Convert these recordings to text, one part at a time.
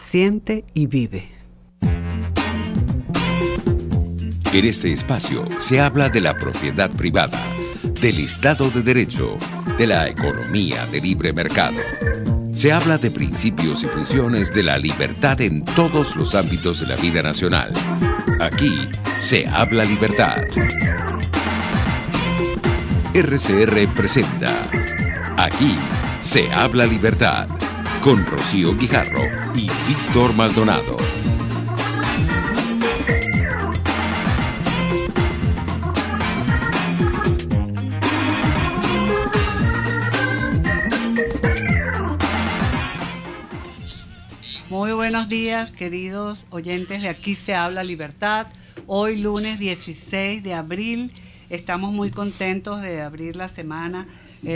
siente y vive. En este espacio se habla de la propiedad privada, del Estado de Derecho, de la economía de libre mercado. Se habla de principios y funciones de la libertad en todos los ámbitos de la vida nacional. Aquí se habla libertad. RCR presenta Aquí se habla libertad, con Rocío Guijarro y Víctor Maldonado. Muy buenos días, queridos oyentes de Aquí se habla libertad. Hoy lunes 16 de abril, estamos muy contentos de abrir la semana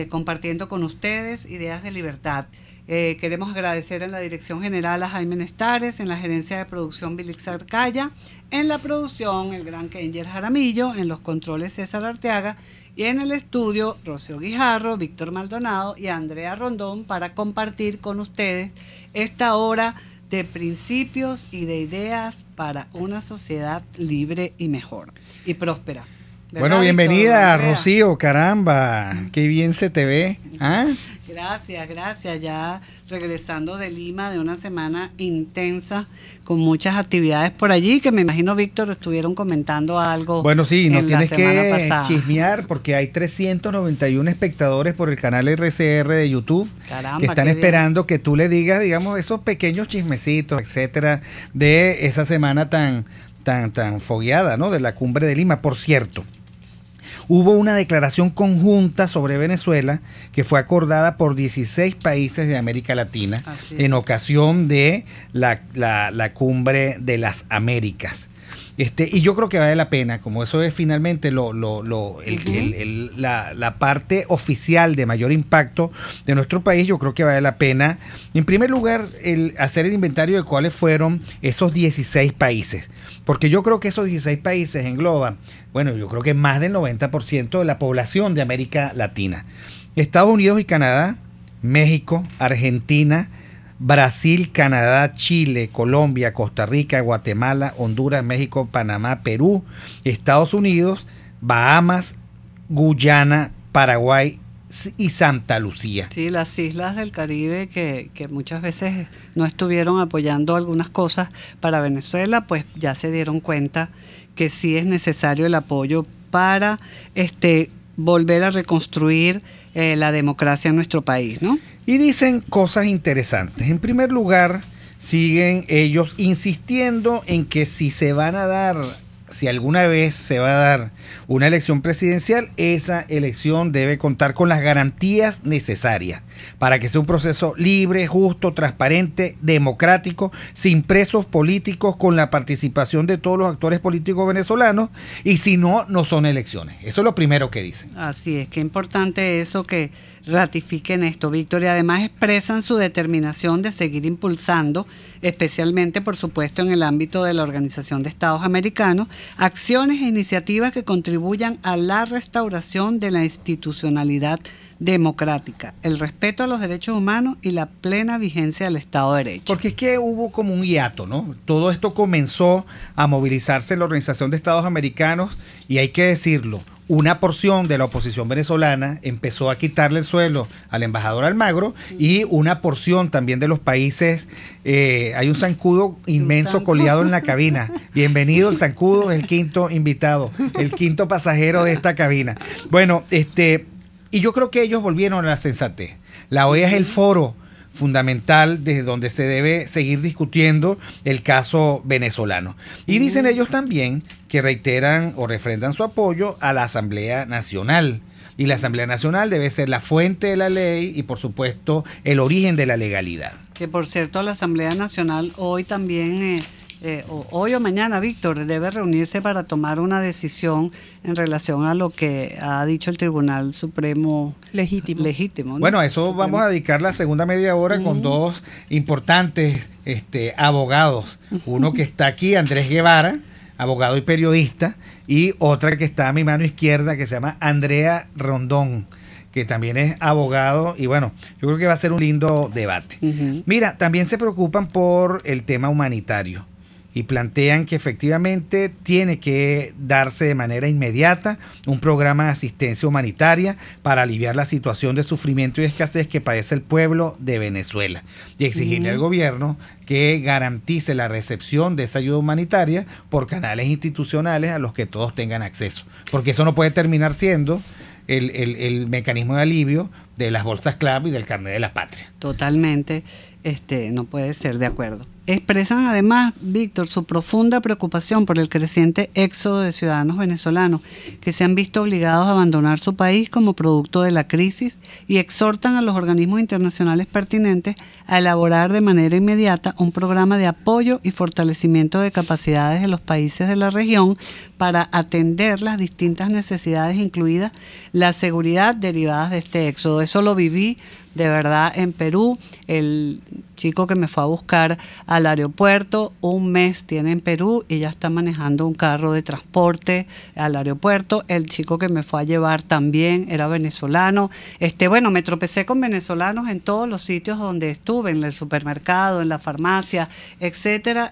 compartiendo con ustedes ideas de libertad. Queremos agradecer en la dirección general a Jaime Nestares, en la gerencia de producción Vilix Arcaya, en la producción el gran Kenger Jaramillo, en los controles César Arteaga y en el estudio Rocío Guijarro, Víctor Maldonado y Andrea Rondón para compartir con ustedes esta hora de principios y de ideas para una sociedad libre y mejor y próspera. Bueno, bienvenida, Rocío, caramba, qué bien se te ve. ¿Ah? Gracias, ya regresando de Lima de una semana intensa con muchas actividades por allí, que me imagino, Víctor, estuvieron comentando algo. Bueno, sí, nos tienes que pasada. Chismear porque hay 391 espectadores por el canal RCR de YouTube. Caramba, que están esperando que tú le digas, digamos, esos pequeños chismecitos, etcétera, de esa semana tan fogueada, ¿no? De la Cumbre de Lima. Por cierto, hubo una declaración conjunta sobre Venezuela que fue acordada por 16 países de América Latina en ocasión de la Cumbre de las Américas. Y yo creo que vale la pena, como eso es finalmente la parte oficial de mayor impacto de nuestro país. Yo creo que vale la pena, en primer lugar, hacer el inventario de cuáles fueron esos 16 países, porque yo creo que esos 16 países engloban, bueno, yo creo que más del 90% de la población de América Latina. Estados Unidos y Canadá, México, Argentina, Brasil, Canadá, Chile, Colombia, Costa Rica, Guatemala, Honduras, México, Panamá, Perú, Estados Unidos, Bahamas, Guyana, Paraguay y Santa Lucía. Sí, las islas del Caribe que muchas veces no estuvieron apoyando algunas cosas para Venezuela, pues ya se dieron cuenta que sí es necesario el apoyo para volver a reconstruir la democracia en nuestro país, ¿no? Y dicen cosas interesantes. En primer lugar, siguen ellos insistiendo en que si alguna vez se va a dar una elección presidencial, esa elección debe contar con las garantías necesarias para que sea un proceso libre, justo, transparente, democrático, sin presos políticos, con la participación de todos los actores políticos venezolanos, y si no, no son elecciones. Eso es lo primero que dicen. Así es, qué importante eso que ratifiquen esto, Víctor, y además expresan su determinación de seguir impulsando, especialmente, por supuesto, en el ámbito de la Organización de Estados Americanos, acciones e iniciativas que contribuyan a la restauración de la institucionalidad democrática, el respeto a los derechos humanos y la plena vigencia del Estado de Derecho. Porque es que hubo como un hiato, ¿no? Todo esto comenzó a movilizarse en la Organización de Estados Americanos y hay que decirlo, una porción de la oposición venezolana empezó a quitarle el suelo al embajador Almagro y una porción también de los países, hay un zancudo inmenso coleado en la cabina. Bienvenido el zancudo, el quinto invitado, el quinto pasajero de esta cabina. Bueno, y yo creo que ellos volvieron a la sensatez. La OEA es el foro fundamental desde donde se debe seguir discutiendo el caso venezolano. Y dicen ellos también que reiteran o refrendan su apoyo a la Asamblea Nacional. Y la Asamblea Nacional debe ser la fuente de la ley y, por supuesto, el origen de la legalidad. Que, por cierto, la Asamblea Nacional hoy también... hoy o mañana, Víctor, debe reunirse para tomar una decisión en relación a lo que ha dicho el Tribunal Supremo legítimo, ¿no? Bueno, a eso vamos a dedicar la segunda media hora con dos importantes abogados. Uno que está aquí, Andrés Guevara, abogado y periodista, y otra que está a mi mano izquierda que se llama Andrea Rondón, que también es abogado, y bueno, yo creo que va a ser un lindo debate. Mira, también se preocupan por el tema humanitario y plantean que efectivamente tiene que darse de manera inmediata un programa de asistencia humanitaria para aliviar la situación de sufrimiento y escasez que padece el pueblo de Venezuela, y exigirle al gobierno que garantice la recepción de esa ayuda humanitaria por canales institucionales a los que todos tengan acceso, porque eso no puede terminar siendo el mecanismo de alivio de las bolsas CLAP y del carnet de la patria. Totalmente, no puede ser, de acuerdo. Expresan además, Víctor, su profunda preocupación por el creciente éxodo de ciudadanos venezolanos que se han visto obligados a abandonar su país como producto de la crisis, y exhortan a los organismos internacionales pertinentes a elaborar de manera inmediata un programa de apoyo y fortalecimiento de capacidades de los países de la región para atender las distintas necesidades, incluida la seguridad derivadas de este éxodo. Eso lo viví de verdad en Perú. El chico que me fue a buscar al aeropuerto, un mes tiene en Perú y ya está manejando un carro de transporte al aeropuerto. El chico que me fue a llevar también era venezolano. Bueno, me tropecé con venezolanos en todos los sitios donde estuve, en el supermercado, en la farmacia, etcétera.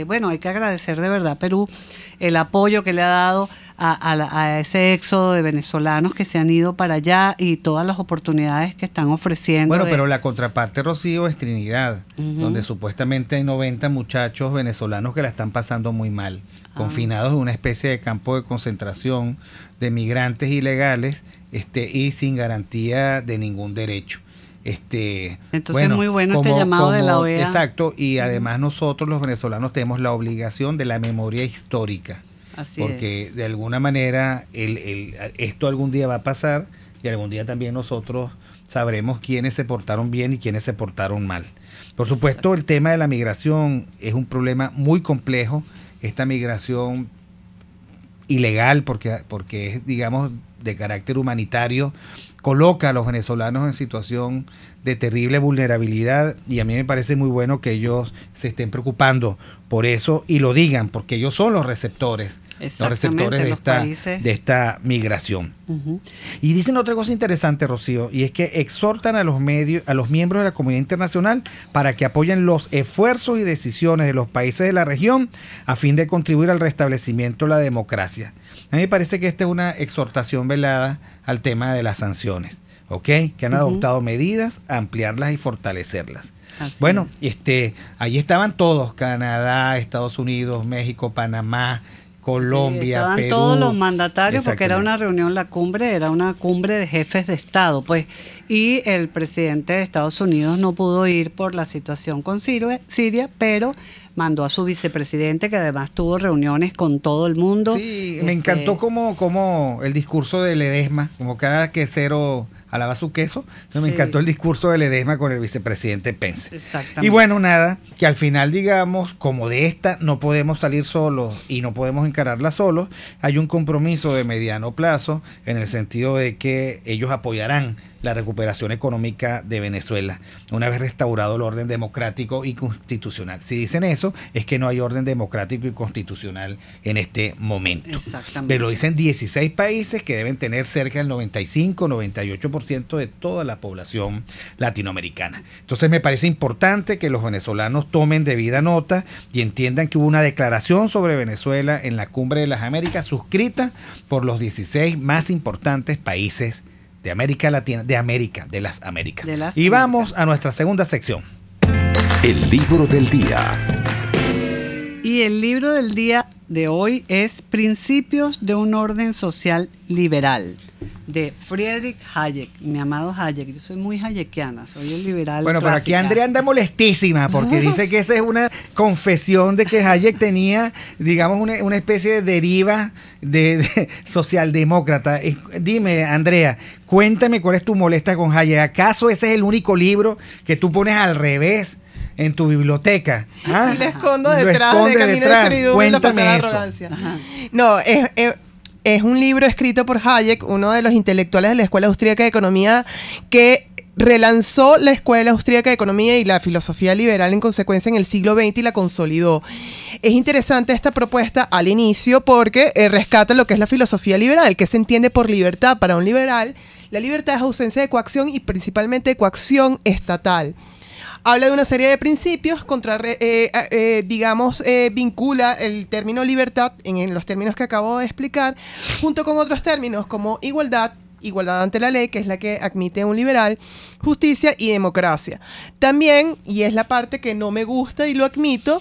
Bueno, hay que agradecer de verdad a Perú el apoyo que le ha dado a ese éxodo de venezolanos que se han ido para allá y todas las oportunidades que están ofreciendo. Bueno, pero la contraparte, Rocío, es Trinidad, donde supuestamente hay 90 muchachos venezolanos que la están pasando muy mal, confinados en una especie de campo de concentración de migrantes ilegales, y sin garantía de ningún derecho. Entonces, muy bueno este llamado de la OEA. Exacto, y además nosotros los venezolanos tenemos la obligación de la memoria histórica. Así porque es. De alguna manera esto algún día va a pasar, y algún día también nosotros sabremos quiénes se portaron bien y quiénes se portaron mal. Por supuesto, el tema de la migración es un problema muy complejo. Esta migración ilegal, porque es, digamos, de carácter humanitario, coloca a los venezolanos en situación de terrible vulnerabilidad, y a mí me parece muy bueno que ellos se estén preocupando por eso y lo digan, porque ellos son los receptores de esta migración. Y dicen otra cosa interesante, Rocío, y es que exhortan a los miembros de la comunidad internacional para que apoyen los esfuerzos y decisiones de los países de la región a fin de contribuir al restablecimiento de la democracia. A mí me parece que esta es una exhortación velada al tema de las sanciones, ¿ok? Que han adoptado medidas, ampliarlas y fortalecerlas. Bueno, ahí estaban todos: Canadá, Estados Unidos, México, Panamá, Colombia, estaban Perú. Todos los mandatarios, porque era una reunión, era una cumbre de jefes de Estado, pues, y el presidente de Estados Unidos no pudo ir por la situación con Siria, pero mandó a su vicepresidente, que además tuvo reuniones con todo el mundo. Sí, me encantó como el discurso de Ledesma, como cada quesero alaba su queso. Entonces me encantó el discurso de Ledesma con el vicepresidente Pence. Exactamente. Y bueno, nada, que al final, digamos, como de esta no podemos salir solos y no podemos encararla solos, hay un compromiso de mediano plazo en el sentido de que ellos apoyarán la recuperación económica de Venezuela una vez restaurado el orden democrático y constitucional. Si dicen eso, es que no hay orden democrático y constitucional en este momento. Exactamente. Pero lo dicen 16 países que deben tener cerca del 95-98% de toda la población latinoamericana. Entonces me parece importante que los venezolanos tomen debida nota y entiendan que hubo una declaración sobre Venezuela en la Cumbre de las Américas suscrita por los 16 más importantes países de América Latina, de las Américas. Y vamos a nuestra segunda sección. El libro del día. Y el libro del día de hoy es Principios de un orden social liberal, de Friedrich Hayek, mi amado Hayek. Yo soy muy hayekiana, soy el liberal. Bueno, pero aquí clásica. Andrea anda molestísima porque dice que esa es una confesión de que Hayek tenía, digamos, una especie de deriva de socialdemócrata. Dime, Andrea, cuéntame cuál es tu molestia con Hayek. ¿Acaso ese es el único libro que tú pones al revés en tu biblioteca? ¿Ah? Y lo escondo detrás de Camino de Servidumbre y la Fatal Arrogancia. No, es un libro escrito por Hayek, uno de los intelectuales de la Escuela Austríaca de Economía, que relanzó la Escuela Austríaca de Economía y la filosofía liberal en consecuencia en el siglo XX y la consolidó. Es interesante esta propuesta al inicio porque rescata lo que es la filosofía liberal, que se entiende por libertad para un liberal. La libertad es ausencia de coacción y principalmente de coacción estatal. Habla de una serie de principios, vincula el término libertad en los términos que acabo de explicar, junto con otros términos como igualdad ante la ley, que es la que admite un liberal, justicia y democracia. También, y es la parte que no me gusta y lo admito,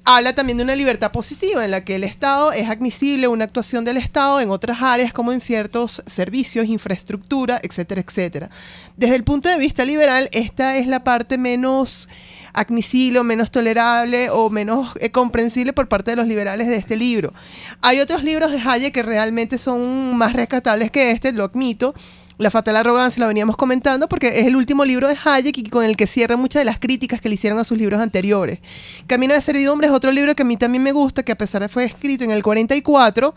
habla también de una libertad positiva en la que el Estado es admisible una actuación del Estado en otras áreas como en ciertos servicios, infraestructura, etcétera, etcétera. Desde el punto de vista liberal, esta es la parte menos admisible o menos tolerable o menos comprensible por parte de los liberales de este libro. Hay otros libros de Hayek que realmente son más rescatables que este, lo admito. La fatal arrogancia la veníamos comentando porque es el último libro de Hayek y con el que cierra muchas de las críticas que le hicieron a sus libros anteriores. Camino de servidumbre es otro libro que a mí también me gusta, que a pesar de que fue escrito en el 44,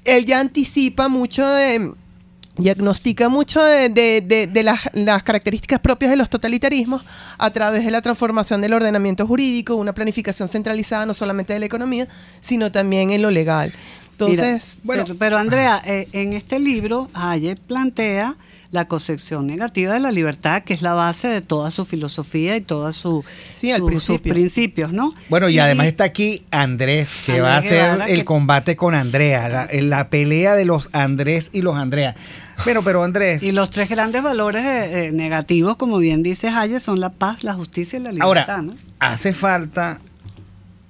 él ya anticipa mucho diagnostica mucho de las características propias de los totalitarismos a través de la transformación del ordenamiento jurídico, una planificación centralizada no solamente de la economía, sino también en lo legal. Entonces, mira, pero Andrea, en este libro Hayek plantea la concepción negativa de la libertad, que es la base de toda su filosofía y todos sus principios, ¿no? Bueno, y además está aquí Andrés, que va a hacer el combate con Andrea, la pelea de los Andrés y los Andrea. Pero Andrés... Y los tres grandes valores negativos, como bien dice Hayek, son la paz, la justicia y la libertad. Ahora, ¿no? hace falta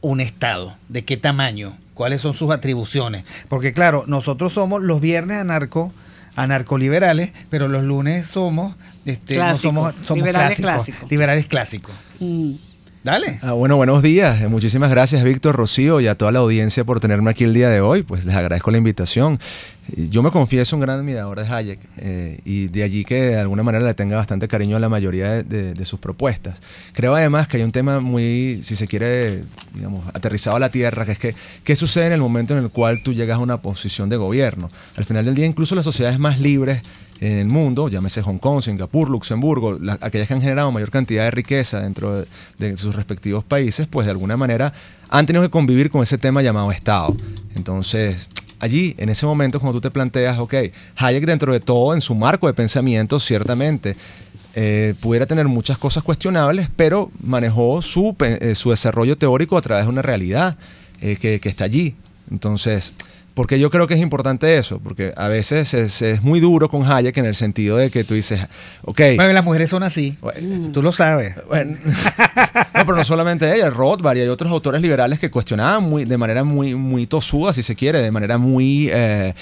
un Estado. ¿De qué tamaño? ¿Cuáles son sus atribuciones? Porque claro, nosotros somos los viernes anarcoliberales, pero los lunes somos liberales clásicos. Dale. Bueno, buenos días. Muchísimas gracias, Víctor, Rocío, y a toda la audiencia por tenerme aquí el día de hoy. Pues les agradezco la invitación. Yo me confieso un gran admirador de Hayek y de allí que de alguna manera le tenga bastante cariño a la mayoría de sus propuestas. Creo además que hay un tema muy, si se quiere, digamos, aterrizado a la tierra, que es que ¿qué sucede en el momento en el cual tú llegas a una posición de gobierno? Al final del día, incluso las sociedades más libres en el mundo, llámese Hong Kong, Singapur, Luxemburgo, aquellas que han generado mayor cantidad de riqueza dentro de sus respectivos países, pues de alguna manera han tenido que convivir con ese tema llamado Estado. Entonces, allí, en ese momento, cuando tú te planteas, ok, Hayek dentro de todo, en su marco de pensamiento, ciertamente, pudiera tener muchas cosas cuestionables, pero manejó su desarrollo teórico a través de una realidad que está allí. Entonces, porque yo creo que es importante eso, porque a veces es muy duro con Hayek en el sentido de que tú dices, ok. Bueno, las mujeres son así, tú lo sabes. Bueno, no, pero no solamente ella, Rothbard y hay otros autores liberales que cuestionaban de manera muy tosuda, si se quiere, de manera muy, de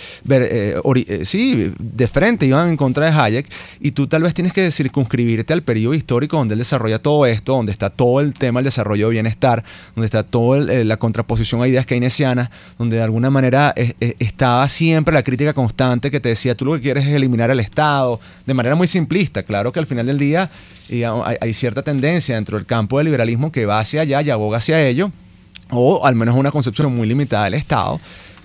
frente, iban en contra de Hayek, y tú tal vez tienes que circunscribirte al periodo histórico donde él desarrolla todo esto, donde está todo el tema del desarrollo de bienestar, donde está toda la contraposición a ideas keynesianas, donde de alguna manera estaba siempre la crítica constante que te decía, tú lo que quieres es eliminar el Estado, de manera muy simplista. Claro que al final del día hay cierta tendencia dentro del campo del liberalismo que va hacia allá y aboga hacia ello, o al menos una concepción muy limitada del Estado.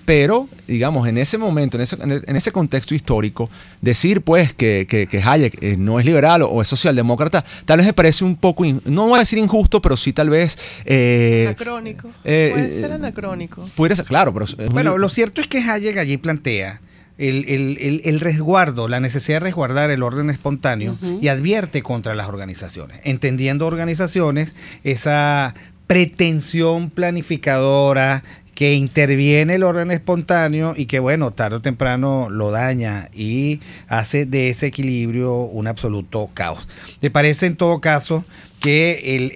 Pero, digamos, en ese momento, en ese contexto histórico, decir pues que Hayek no es liberal o es socialdemócrata, tal vez me parece un poco, no voy a decir injusto, pero sí tal vez... anacrónico. Puede ser anacrónico. Puede ser, claro, pero... Bueno, lo cierto es que Hayek allí plantea el resguardo, la necesidad de resguardar el orden espontáneo y advierte contra las organizaciones, entendiendo organizaciones esa pretensión planificadora que interviene el orden espontáneo y que, bueno, tarde o temprano lo daña y hace de ese equilibrio un absoluto caos. ¿Te parece en todo caso que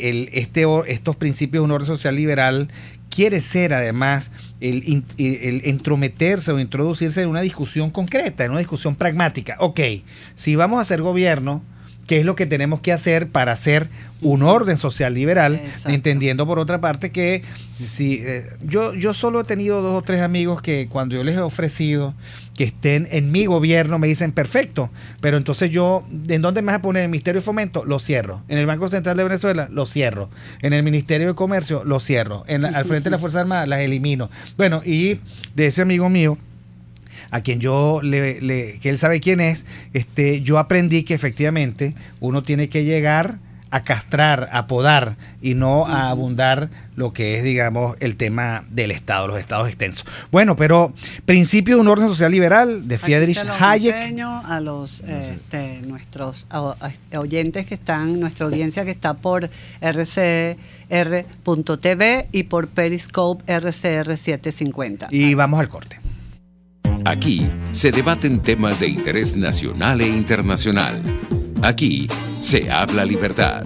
estos principios de un orden social liberal quiere ser además el entrometerse o introducirse en una discusión concreta, en una discusión pragmática? Ok, si vamos a hacer gobierno, ¿qué es lo que tenemos que hacer para hacer un orden social liberal? Exacto. Entendiendo por otra parte que si yo solo he tenido 2 o 3 amigos que cuando yo les he ofrecido que estén en mi gobierno me dicen perfecto, pero entonces yo, ¿en dónde me vas a poner? ¿En el Ministerio de Fomento? Lo cierro. ¿En el Banco Central de Venezuela? Lo cierro. ¿En el Ministerio de Comercio? Lo cierro. Al frente de las Fuerzas Armadas las elimino. Bueno, y de ese amigo mío, a quien que él sabe quién es, yo aprendí que efectivamente uno tiene que llegar a castrar, a podar y no a abundar lo que es, digamos, el tema del Estado, los estados extensos. Bueno, pero principio de un orden social liberal de Friedrich Hayek. A los nuestros oyentes que están, nuestra audiencia que está por rcr.tv y por Periscope RCR750. Y vamos al corte. Aquí se debaten temas de interés nacional e internacional. Aquí se habla libertad,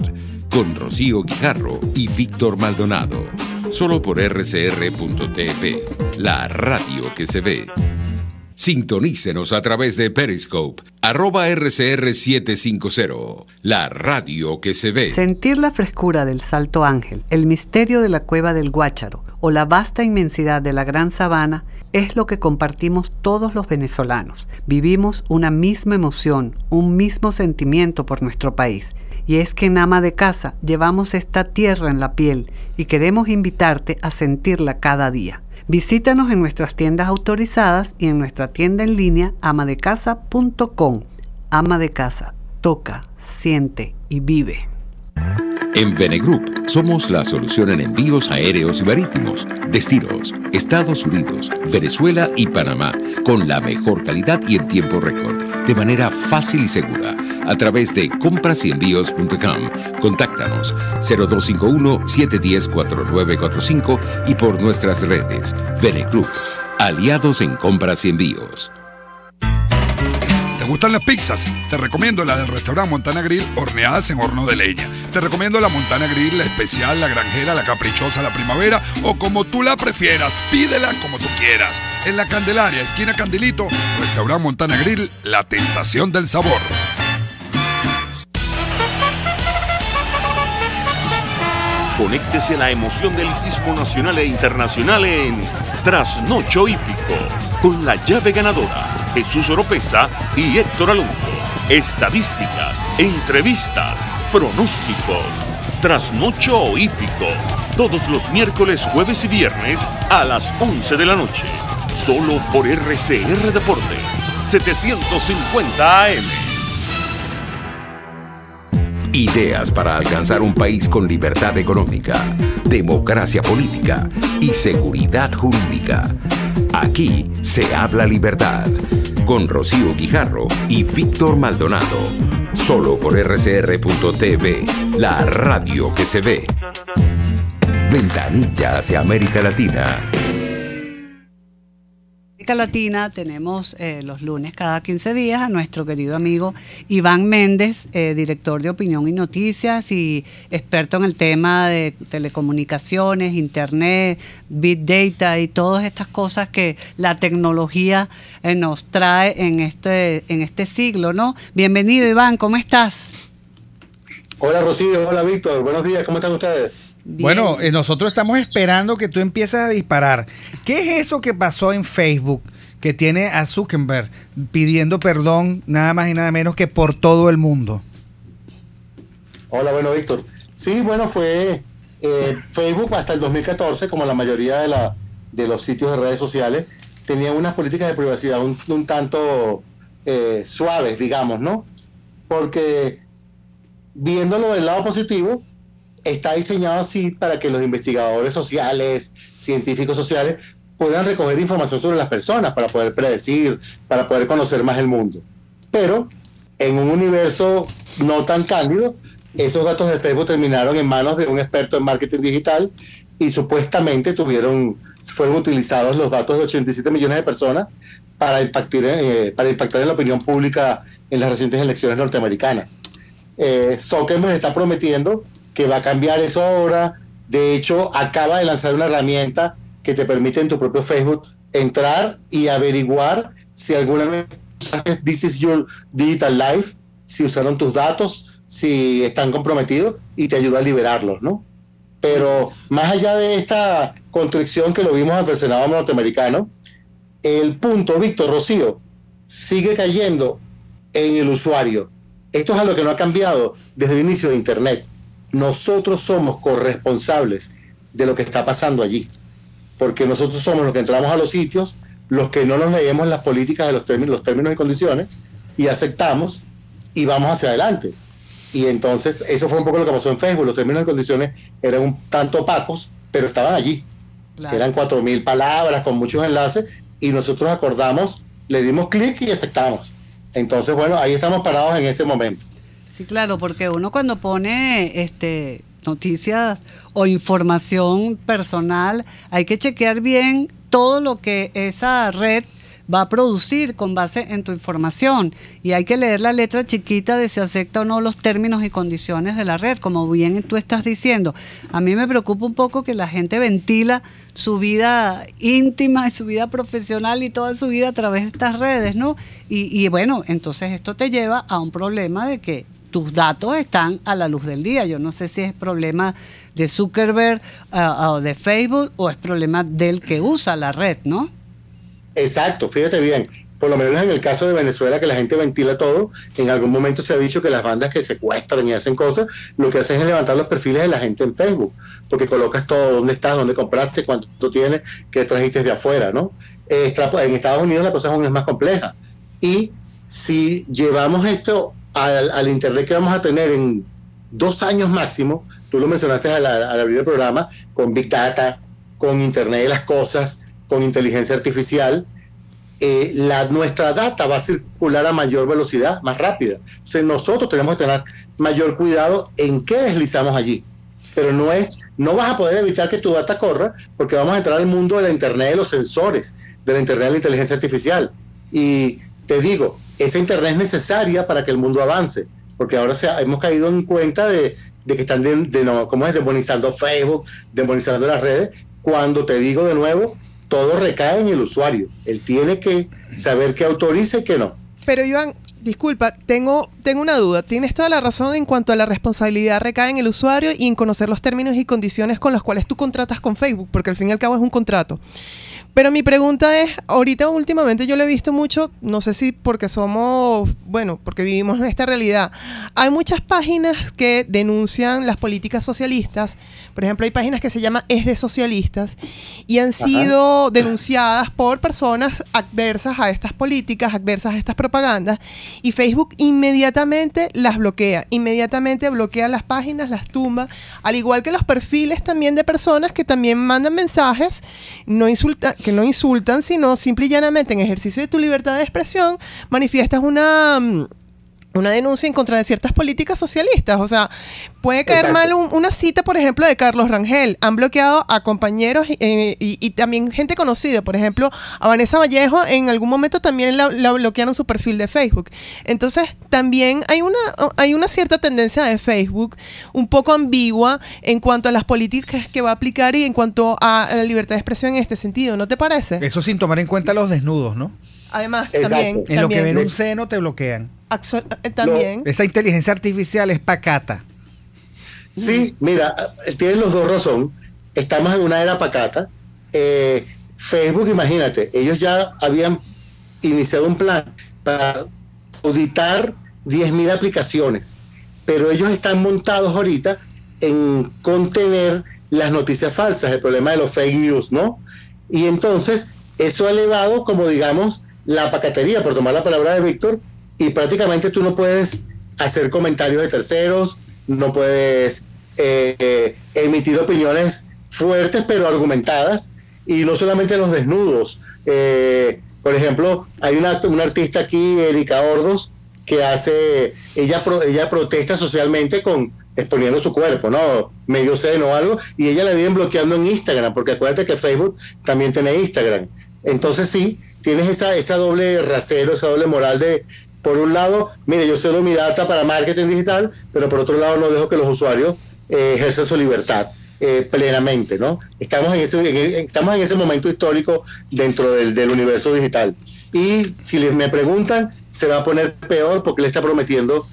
con Rocío Guijarro y Víctor Maldonado. Solo por rcr.tv, la radio que se ve. Sintonícenos a través de Periscope, @RCR750, la radio que se ve. Sentir la frescura del Salto Ángel, el misterio de la cueva del Guácharo o la vasta inmensidad de la Gran Sabana es lo que compartimos todos los venezolanos. Vivimos una misma emoción, un mismo sentimiento por nuestro país. Y es que en Ama de Casa llevamos esta tierra en la piel y queremos invitarte a sentirla cada día. Visítanos en nuestras tiendas autorizadas y en nuestra tienda en línea amadecasa.com. Ama de Casa, toca, siente y vive. En Venegroup somos la solución en envíos aéreos y marítimos, destinos, Estados Unidos, Venezuela y Panamá, con la mejor calidad y en tiempo récord, de manera fácil y segura, a través de comprasenvíos.com. Contáctanos 0251-710-4945 y por nuestras redes. Venegroup, aliados en compras y envíos. ¿Te gustan las pizzas? Te recomiendo la del restaurante Montana Grill, horneadas en horno de leña. Te recomiendo la Montana Grill, la especial, la granjera, la caprichosa, la primavera o como tú la prefieras. Pídela como tú quieras. En la Candelaria, esquina Candilito, restaurante Montana Grill, la tentación del sabor. Conéctese a la emoción del hippismo nacional e internacional en Trasnocho Hípico, con la llave ganadora, Jesús Oropesa y Héctor Alonso. Estadísticas, entrevistas, pronósticos. Trasnocho Hípico, todos los miércoles, jueves y viernes a las 11 de la noche. Solo por RCR Deportes, 750 AM. Ideas para alcanzar un país con libertad económica, democracia política y seguridad jurídica. Aquí se habla libertad, con Rocío Guijarro y Víctor Maldonado. Solo por rcr.tv, la radio que se ve. Ventanilla hacia América Latina. Latina tenemos los lunes cada 15 días a nuestro querido amigo Iván Méndez, director de Opinión y Noticias y experto en el tema de telecomunicaciones, internet, big data y todas estas cosas que la tecnología nos trae en este siglo, ¿no? Bienvenido, Iván, ¿cómo estás? Hola Rocío, hola Víctor, buenos días, ¿cómo están ustedes? Bien. Bueno, nosotros estamos esperando que tú empieces a disparar. ¿Qué es eso que pasó en Facebook que tiene a Zuckerberg pidiendo perdón nada más y nada menos que por todo el mundo? Hola, bueno Víctor. Sí, bueno, fue Facebook hasta el 2014, como la mayoría de los sitios de redes sociales, tenía unas políticas de privacidad un tanto suaves, digamos, ¿no? Porque viéndolo del lado positivo, está diseñado así para que los investigadores sociales, científicos sociales, puedan recoger información sobre las personas para poder predecir, para poder conocer más el mundo. Pero en un universo no tan cándido, esos datos de Facebook terminaron en manos de un experto en marketing digital y supuestamente fueron utilizados los datos de 87 millones de personas para impactar en la opinión pública en las recientes elecciones norteamericanas. Zuckerberg está prometiendo que va a cambiar eso ahora. De hecho, acaba de lanzar una herramienta que te permite en tu propio Facebook entrar y averiguar si alguna vez This is your digital life, si usaron tus datos, si están comprometidos y te ayuda a liberarlos, ¿no? Pero más allá de esta constricción que lo vimos ante el Senado norteamericano, el punto, Víctor, Rocío, sigue cayendo en el usuario. Esto es algo que no ha cambiado desde el inicio de Internet. Nosotros somos corresponsables de lo que está pasando allí, porque nosotros somos los que entramos a los sitios, los que no nos leemos las políticas de los términos y condiciones y aceptamos y vamos hacia adelante. Y entonces eso fue un poco lo que pasó en Facebook. Los términos y condiciones eran un tanto opacos, pero estaban allí. Claro. Eran 4.000 palabras con muchos enlaces y nosotros acordamos, le dimos clic y aceptamos. Entonces, bueno, ahí estamos parados en este momento. Sí, claro, porque uno cuando pone noticias o información personal, hay que chequear bien todo lo que esa red va a producir con base en tu información, y hay que leer la letra chiquita de si acepta o no los términos y condiciones de la red, como bien tú estás diciendo. A mí me preocupa un poco que la gente ventila su vida íntima y su vida profesional y toda su vida a través de estas redes, ¿no? Y bueno, entonces esto te lleva a un problema de que tus datos están a la luz del día. Yo no sé si es problema de Zuckerberg o de Facebook, o es problema del que usa la red, ¿no? Exacto, fíjate bien, por lo menos en el caso de Venezuela, que la gente ventila todo, en algún momento se ha dicho que las bandas que secuestran y hacen cosas, lo que hacen es levantar los perfiles de la gente en Facebook, porque colocas todo, dónde estás, dónde compraste, cuánto tú tienes, qué trajiste de afuera, ¿no? En Estados Unidos la cosa aún es más compleja, y si llevamos esto al internet que vamos a tener en 2 años máximo, tú lo mencionaste al abrir el programa, con Big Data, con Internet de las Cosas, con inteligencia artificial, nuestra data va a circular a mayor velocidad, más rápida. Entonces nosotros tenemos que tener mayor cuidado en qué deslizamos allí. Pero no vas a poder evitar que tu data corra, porque vamos a entrar al mundo de la Internet de los sensores, de la Internet de la inteligencia artificial. Y te digo, esa Internet es necesaria para que el mundo avance, porque ahora hemos caído en cuenta de que están demonizando Facebook, demonizando las redes, cuando te digo de nuevo, todo recae en el usuario. Él tiene que saber qué autoriza y qué no. Pero Iván, disculpa, tengo una duda. Tienes toda la razón en cuanto a la responsabilidad recae en el usuario y en conocer los términos y condiciones con los cuales tú contratas con Facebook, porque al fin y al cabo es un contrato. Pero mi pregunta es, ahorita últimamente yo lo he visto mucho, no sé si porque porque vivimos en esta realidad. Hay muchas páginas que denuncian las políticas socialistas. Por ejemplo, hay páginas que se llaman Es de Socialistas y han sido denunciadas por personas adversas a estas políticas, adversas a estas propagandas, y Facebook inmediatamente las bloquea, inmediatamente bloquea las páginas, las tumba, al igual que los perfiles también de personas que también mandan mensajes, que no insultan, sino simple y llanamente en ejercicio de tu libertad de expresión manifiestas una denuncia en contra de ciertas políticas socialistas. O sea, puede caer mal una cita, por ejemplo, de Carlos Rangel. Han bloqueado a compañeros y también gente conocida. Por ejemplo, a Vanessa Vallejo en algún momento también la bloquearon su perfil de Facebook. Entonces, también hay una cierta tendencia de Facebook un poco ambigua en cuanto a las políticas que va a aplicar y en cuanto a la libertad de expresión en este sentido. ¿No te parece? Eso sin tomar en cuenta los desnudos, ¿no? Además, también. En lo que ven un seno te bloquean. También. Esa inteligencia artificial es pacata. Sí, mira, tienen los dos razón. Estamos en una era pacata. Facebook, imagínate, ellos ya habían iniciado un plan para auditar 10.000 aplicaciones, pero ellos están montados ahorita en contener las noticias falsas, el problema de los fake news, ¿no? Y entonces eso ha elevado, como digamos, la pacatería, por tomar la palabra de Víctor, y prácticamente tú no puedes hacer comentarios de terceros, no puedes emitir opiniones fuertes pero argumentadas, y no solamente los desnudos. Por ejemplo, hay una artista aquí, Erika Ordos, que ella protesta socialmente exponiendo su cuerpo, ¿no? Medio seno o algo, y ella la vienen bloqueando en Instagram, porque acuérdate que Facebook también tiene Instagram. Entonces sí, tienes esa doble rasero, esa doble moral de, por un lado, mire, yo cedo mi data para marketing digital, pero por otro lado no dejo que los usuarios ejerzan su libertad plenamente, ¿no? Estamos en ese momento histórico dentro del universo digital. Y si me preguntan, se va a poner peor, porque le está prometiendo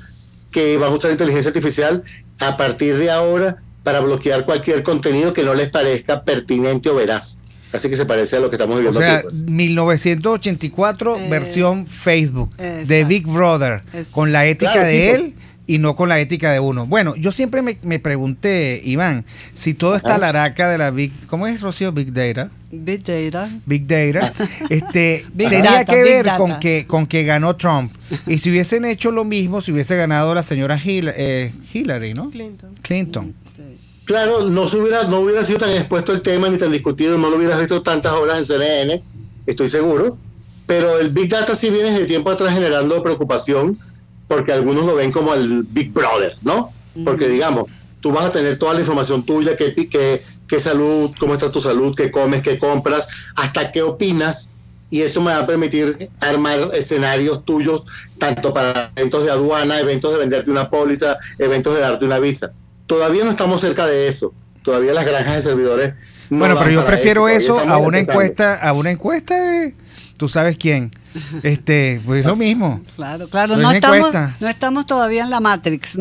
que van a usar inteligencia artificial a partir de ahora para bloquear cualquier contenido que no les parezca pertinente o veraz. Así que se parece a lo que estamos viviendo. O sea, aquí, pues. 1984 versión Facebook de Big Brother, con la ética de él, y no con la ética de uno. Bueno, yo siempre me pregunté, Iván, si todo esta laraca de la Big... ¿Cómo es, Rocío? Big Data. Big Data. Big Data. Big tenía data, que Big ver data. con que ganó Trump. Y si hubiesen hecho lo mismo, si hubiese ganado la señora Hillary, ¿no? Clinton. Claro, no hubiera sido tan expuesto el tema ni tan discutido, no lo hubieras visto tantas horas en CNN, estoy seguro. Pero el Big Data sí viene desde tiempo atrás generando preocupación, porque algunos lo ven como el Big Brother, ¿no? Porque digamos, tú vas a tener toda la información tuya, qué salud, cómo está tu salud, qué comes, qué compras, hasta qué opinas, y eso me va a permitir armar escenarios tuyos, tanto para eventos de aduana, eventos de venderte una póliza, eventos de darte una visa. Todavía no estamos cerca de eso, todavía las granjas de servidores no. Bueno, pero yo prefiero eso a una empezando. encuesta de... ¿Tú sabes quién? Pues lo mismo. Claro, no estamos todavía en la Matrix.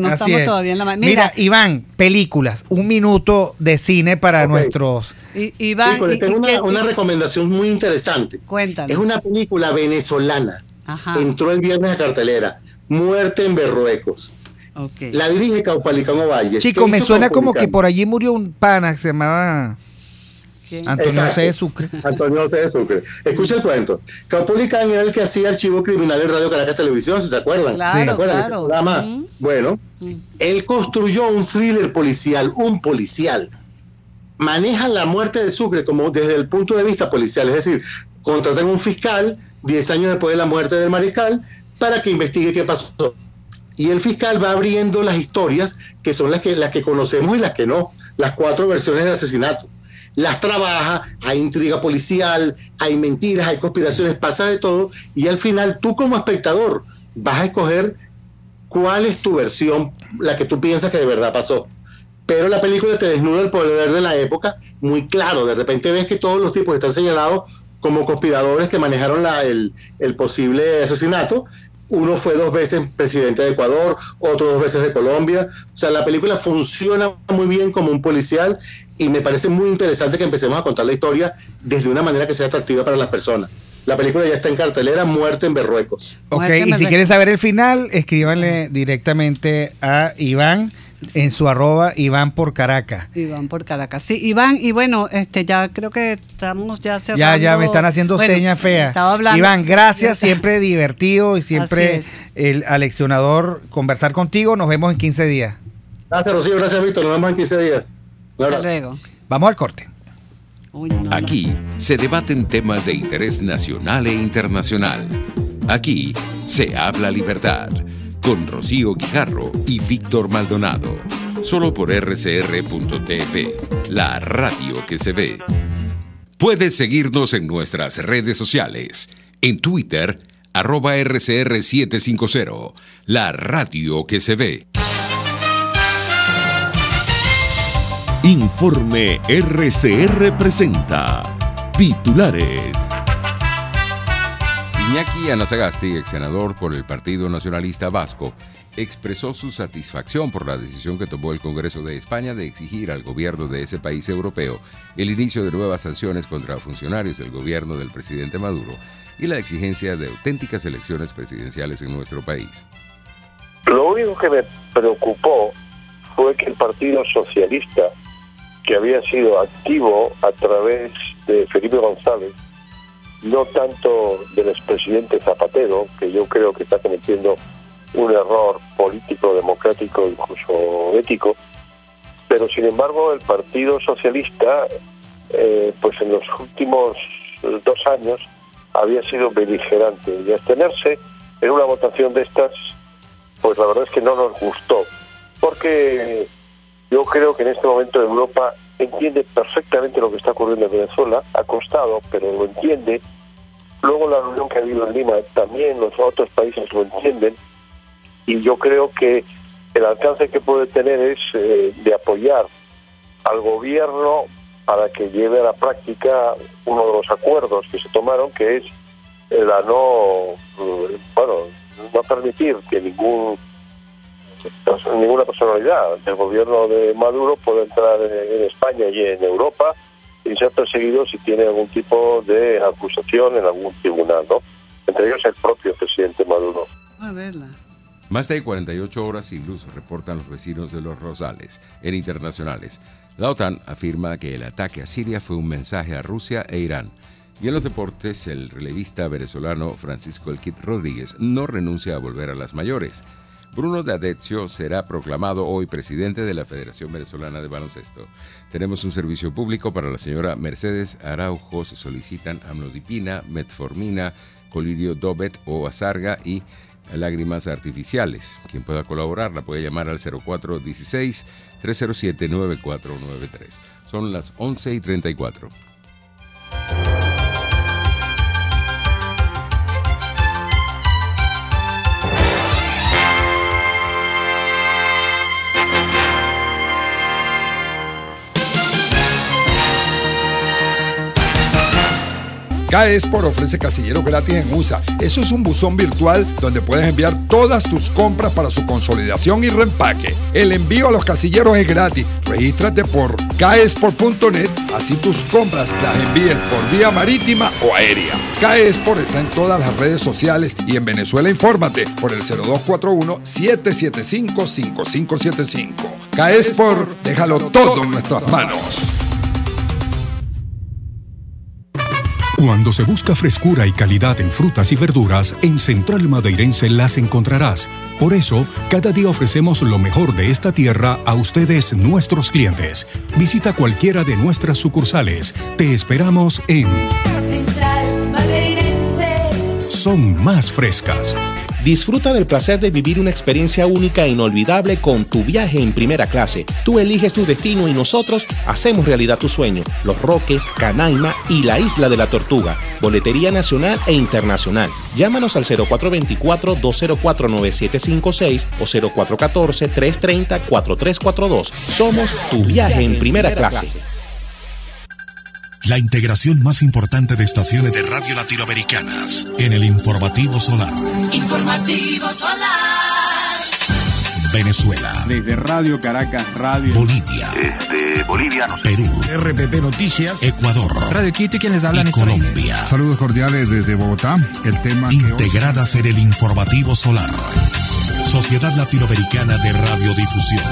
Mira, Iván, películas, 1 minuto de cine para nuestros... Iván, sí, tengo una recomendación muy interesante. Cuéntame. Es una película venezolana. Ajá. Entró el viernes a cartelera. Muerte en Berruecos. Okay. La dirige Caupolicán Ovalle. Chico, me suena como que por allí murió un pana que se llamaba... Antonio C. de Sucre. Antonio C. de Sucre. Escucha el cuento. Caupolicán era el que hacía Archivo Criminal en Radio Caracas Televisión, si se acuerdan. Claro, ¿Se acuerdan de ese claro. programa? Bueno, él construyó un thriller policial, un policial. Maneja la muerte de Sucre como desde el punto de vista policial, es decir, contratan un fiscal 10 años después de la muerte del mariscal para que investigue qué pasó. Y el fiscal va abriendo las historias que son las que conocemos y las que no, las 4 versiones del asesinato. Las trabaja, hay intriga policial, hay mentiras, hay conspiraciones, pasa de todo, y al final tú como espectador vas a escoger cuál es tu versión, la que tú piensas que de verdad pasó. Pero la película te desnuda el poder de la época muy claro. De repente ves que todos los tipos están señalados como conspiradores que manejaron el posible asesinato. Uno fue 2 veces presidente de Ecuador, otro 2 veces de Colombia. O sea, la película funciona muy bien como un policial y me parece muy interesante que empecemos a contar la historia desde una manera que sea atractiva para las personas. La película ya está en cartelera, Muerte en Berruecos. Ok, y si quieren saber el final, escríbanle directamente a Iván en su @ Iván por Caracas. Iván por Caracas. Sí, Iván, y bueno, ya creo que estamos ya cerrando. Ya me están haciendo señas feas. Iván, gracias, siempre divertido y siempre el aleccionador conversar contigo. Nos vemos en 15 días. Gracias, Rocío, gracias, Víctor. Nos vemos en 15 días. Hasta luego. Vamos al corte. Aquí se debaten temas de interés nacional e internacional. Aquí se habla libertad. Con Rocío Guijarro y Víctor Maldonado. Solo por rcr.tv, la radio que se ve. Puedes seguirnos en nuestras redes sociales. En Twitter, @RCR750, la radio que se ve. Informe RCR presenta titulares. Iñaki Anasagasti, ex senador por el Partido Nacionalista Vasco, expresó su satisfacción por la decisión que tomó el Congreso de España de exigir al gobierno de ese país europeo el inicio de nuevas sanciones contra funcionarios del gobierno del presidente Maduro y la exigencia de auténticas elecciones presidenciales en nuestro país. Lo único que me preocupó fue que el Partido Socialista, que había sido activo a través de Felipe González, no tanto del expresidente Zapatero, que yo creo que está cometiendo un error político, democrático, incluso ético, pero sin embargo el Partido Socialista, pues en los últimos 2 años había sido beligerante, y abstenerse en una votación de estas, pues la verdad es que no nos gustó, porque yo creo que en este momento Europa entiende perfectamente lo que está ocurriendo en Venezuela, ha costado, pero lo entiende. Luego la reunión que ha habido en Lima, también los otros países lo entienden, y yo creo que el alcance que puede tener es de apoyar al gobierno para que lleve a la práctica uno de los acuerdos que se tomaron, que es no permitir que ninguna personalidad del gobierno de Maduro pueda entrar en España y en Europa y ser perseguido si tiene algún tipo de acusación en algún tribunal, ¿no? Entre ellos el propio presidente Maduro. A verla. Más de 48 horas sin luz, reportan los vecinos de Los Rosales. En internacionales, la OTAN afirma que el ataque a Siria fue un mensaje a Rusia e Irán. Y en los deportes, el relevista venezolano Francisco El Kid Rodríguez no renuncia a volver a las mayores. Bruno D'Adezio será proclamado hoy presidente de la Federación Venezolana de Baloncesto. Tenemos un servicio público para la señora Mercedes Araujo. Se solicitan amlodipina, metformina, colirio Dobet o Asarga y lágrimas artificiales. Quien pueda colaborar la puede llamar al 0416-307-9493. Son las 11:34. Caesport ofrece casilleros gratis en USA. Eso es un buzón virtual donde puedes enviar todas tus compras para su consolidación y reempaque. El envío a los casilleros es gratis. Regístrate por caesport.net, así tus compras las envíes por vía marítima o aérea. Caesport está en todas las redes sociales y en Venezuela infórmate por el 0241-775-5575. Caesport, déjalo todo en nuestras manos. Cuando se busca frescura y calidad en frutas y verduras, en Central Madeirense las encontrarás. Por eso, cada día ofrecemos lo mejor de esta tierra a ustedes, nuestros clientes. Visita cualquiera de nuestras sucursales. Te esperamos en Central Madeirense. Son más frescas. Disfruta del placer de vivir una experiencia única e inolvidable con tu viaje en primera clase. Tú eliges tu destino y nosotros hacemos realidad tu sueño. Los Roques, Canaima y la Isla de la Tortuga. Boletería nacional e internacional. Llámanos al 0424-204-9756 o 0414-330-4342. Somos tu viaje en primera clase. La integración más importante de estaciones de radio latinoamericanas en el Informativo Solar. Informativo Solar. Venezuela. Desde Radio Caracas, Radio Bolivia. Desde Bolivia, no sé. Perú. RPP Noticias. Ecuador. Radio Quito y quienes hablan y Colombia. Saludos cordiales desde Bogotá. El tema integradas en el Informativo Solar. Sociedad Latinoamericana de Radiodifusión.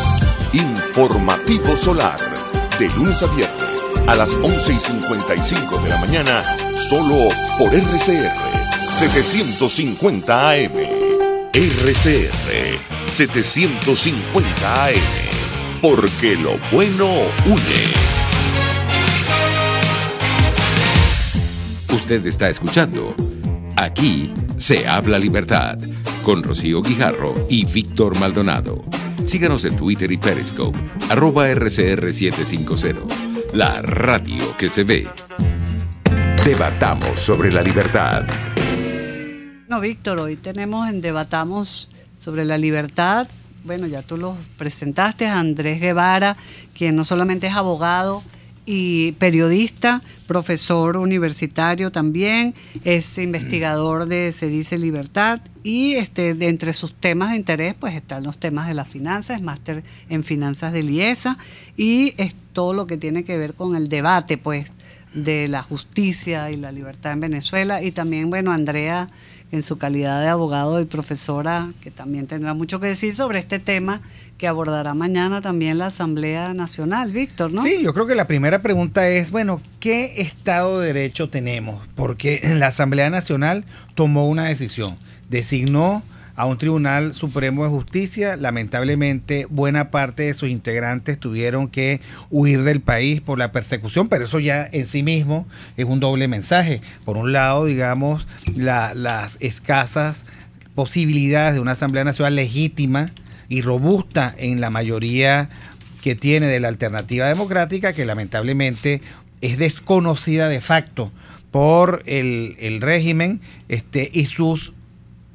Informativo Solar. De lunes a viernes a las 11:55 de la mañana, solo por RCR 750 AM. RCR 750 AM. Porque lo bueno une. Usted está escuchando Aquí se habla libertad con Rocío Guijarro y Víctor Maldonado. Síganos en Twitter y Periscope @RCR750. La radio que se ve. Debatamos sobre la libertad. No, Víctor, hoy tenemos en Debatamos sobre la libertad. Bueno, ya tú lo presentaste, a Andrés Guevara, quien no solamente es abogado y periodista, profesor universitario también, es investigador de Se Dice Libertad y de entre sus temas de interés pues están los temas de las finanzas, es máster en finanzas del IESA y es todo lo que tiene que ver con el debate pues de la justicia y la libertad en Venezuela. Y también, bueno, Andrea, en su calidad de abogado y profesora, que también tendrá mucho que decir sobre este tema que abordará mañana también la Asamblea Nacional, Víctor, ¿no? Sí, yo creo que la primera pregunta es, bueno, ¿qué Estado de Derecho tenemos? Porque la Asamblea Nacional tomó una decisión, designó a un Tribunal Supremo de Justicia. Lamentablemente, buena parte de sus integrantes tuvieron que huir del país por la persecución, pero eso ya en sí mismo es un doble mensaje. Por un lado, digamos, las escasas posibilidades de una Asamblea Nacional legítima y robusta en la mayoría que tiene de la alternativa democrática, que lamentablemente es desconocida de facto por el régimen y sus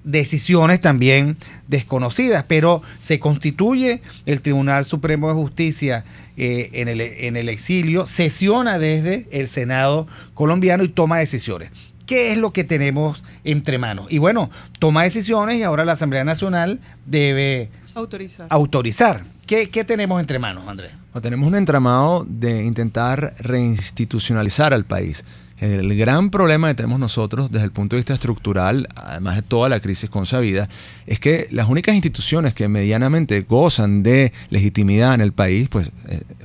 decisiones también desconocidas, pero se constituye el Tribunal Supremo de Justicia en el exilio, sesiona desde el Senado colombiano y toma decisiones. ¿Qué es lo que tenemos entre manos? Y bueno, toma decisiones y ahora la Asamblea Nacional debe autorizar. ¿Qué tenemos entre manos, Andrés? Tenemos un entramado de intentar reinstitucionalizar al país. El gran problema que tenemos nosotros desde el punto de vista estructural, además de toda la crisis consabida, es que las únicas instituciones que medianamente gozan de legitimidad en el país, pues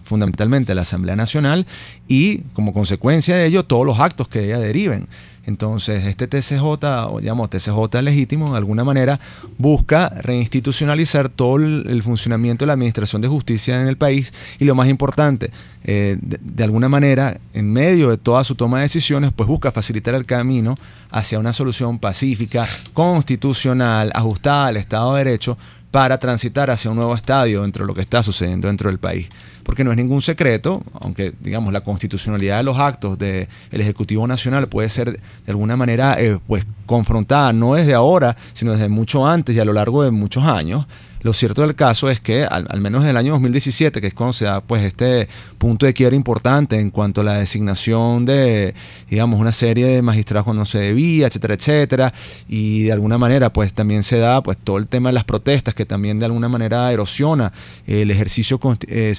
fundamentalmente la Asamblea Nacional y como consecuencia de ello todos los actos que de ella deriven. Entonces, este TCJ, o digamos TCJ legítimo, de alguna manera busca reinstitucionalizar todo el funcionamiento de la administración de justicia en el país y lo más importante, de alguna manera, en medio de toda su toma de decisiones, pues busca facilitar el camino hacia una solución pacífica, constitucional, ajustada al Estado de Derecho, para transitar hacia un nuevo estadio dentro de lo que está sucediendo dentro del país. Porque no es ningún secreto, aunque digamos la constitucionalidad de los actos del Ejecutivo Nacional puede ser de alguna manera pues confrontada, no desde ahora, sino desde mucho antes y a lo largo de muchos años. Lo cierto del caso es que al menos en el año 2017, que es cuando se da pues este punto de quiebra importante en cuanto a la designación de, digamos, una serie de magistrados cuando no se debía, etcétera, etcétera, y de alguna manera pues también se da pues todo el tema de las protestas que también de alguna manera erosiona el ejercicio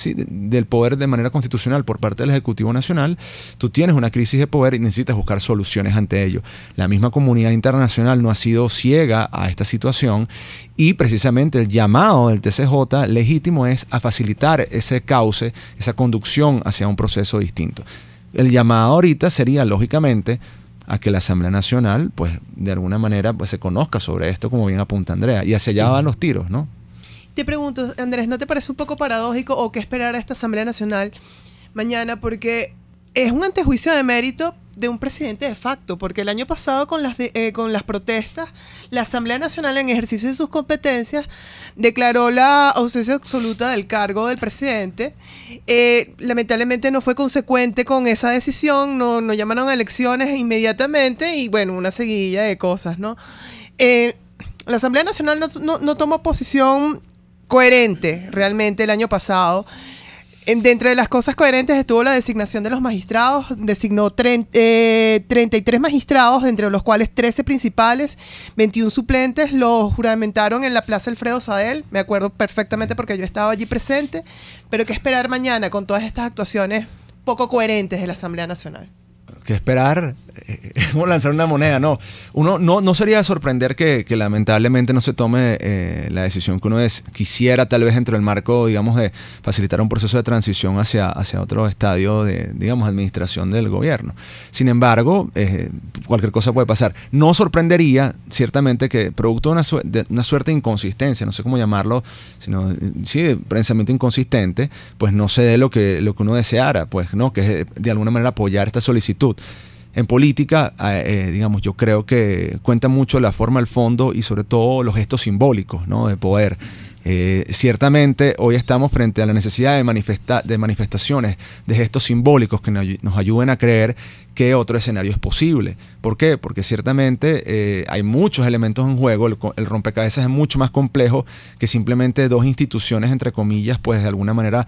del poder de manera constitucional por parte del Ejecutivo Nacional. Tú tienes una crisis de poder y necesitas buscar soluciones ante ello. La misma comunidad internacional no ha sido ciega a esta situación y precisamente el llamado del TCJ legítimo es a facilitar ese cauce, esa conducción hacia un proceso distinto. El llamado ahorita sería, lógicamente, a que la Asamblea Nacional, pues, de alguna manera, pues, se conozca sobre esto, como bien apunta Andrea, y hacia allá van los tiros, ¿no? Te pregunto, Andrés, ¿no te parece un poco paradójico o qué esperar a esta Asamblea Nacional mañana? Porque es un antejuicio de mérito de un presidente de facto, porque el año pasado con las protestas, la Asamblea Nacional, en ejercicio de sus competencias, declaró la ausencia absoluta del cargo del presidente. Lamentablemente no fue consecuente con esa decisión, no llamaron a elecciones inmediatamente y bueno, una seguidilla de cosas, ¿no? La Asamblea Nacional no tomó posición coherente realmente el año pasado. De entre las cosas coherentes estuvo la designación de los magistrados, designó 33 magistrados, entre los cuales 13 principales, 21 suplentes, los juramentaron en la Plaza Alfredo Sadel, me acuerdo perfectamente porque yo estaba allí presente, pero ¿qué esperar mañana con todas estas actuaciones poco coherentes de la Asamblea Nacional? ¿Qué esperar? ¿Cómo lanzar una moneda? No, uno no sería de sorprender que lamentablemente no se tome la decisión que uno quisiera, tal vez dentro del marco, digamos, de facilitar un proceso de transición hacia otro estadio de, digamos, administración del gobierno. Sin embargo, cualquier cosa puede pasar. No sorprendería, ciertamente, que producto de una suerte de inconsistencia, no sé cómo llamarlo, sino sí, de pensamiento inconsistente, pues no se dé lo que uno deseara, pues, ¿no? Que es de alguna manera apoyar esta solicitud. En política, digamos, yo creo que cuenta mucho la forma, el fondo y sobre todo los gestos simbólicos, ¿no? De poder. Ciertamente hoy estamos frente a la necesidad de manifestaciones, de gestos simbólicos que nos ayuden a creer que otro escenario es posible. ¿Por qué? Porque ciertamente hay muchos elementos en juego, el rompecabezas es mucho más complejo que simplemente dos instituciones, entre comillas, pues de alguna manera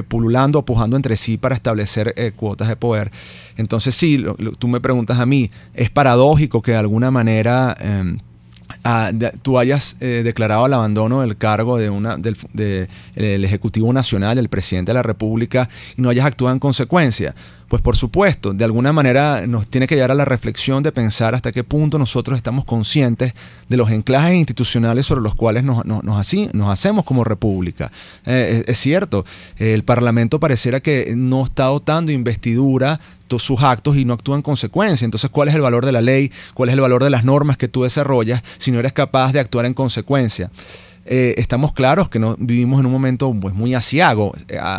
pululando o pujando entre sí para establecer cuotas de poder. Entonces sí, tú me preguntas a mí, ¿es paradójico que de alguna manera tú hayas declarado el abandono del cargo del Ejecutivo Nacional, del Presidente de la República, y no hayas actuado en consecuencia? Pues por supuesto, de alguna manera nos tiene que llevar a la reflexión de pensar hasta qué punto nosotros estamos conscientes de los enclaves institucionales sobre los cuales nos hacemos como república. Es cierto, el Parlamento pareciera que no está dotando investidura sus actos y no actúa en consecuencia. Entonces, ¿cuál es el valor de la ley? ¿Cuál es el valor de las normas que tú desarrollas si no eres capaz de actuar en consecuencia? Estamos claros que vivimos en un momento pues, muy aciago,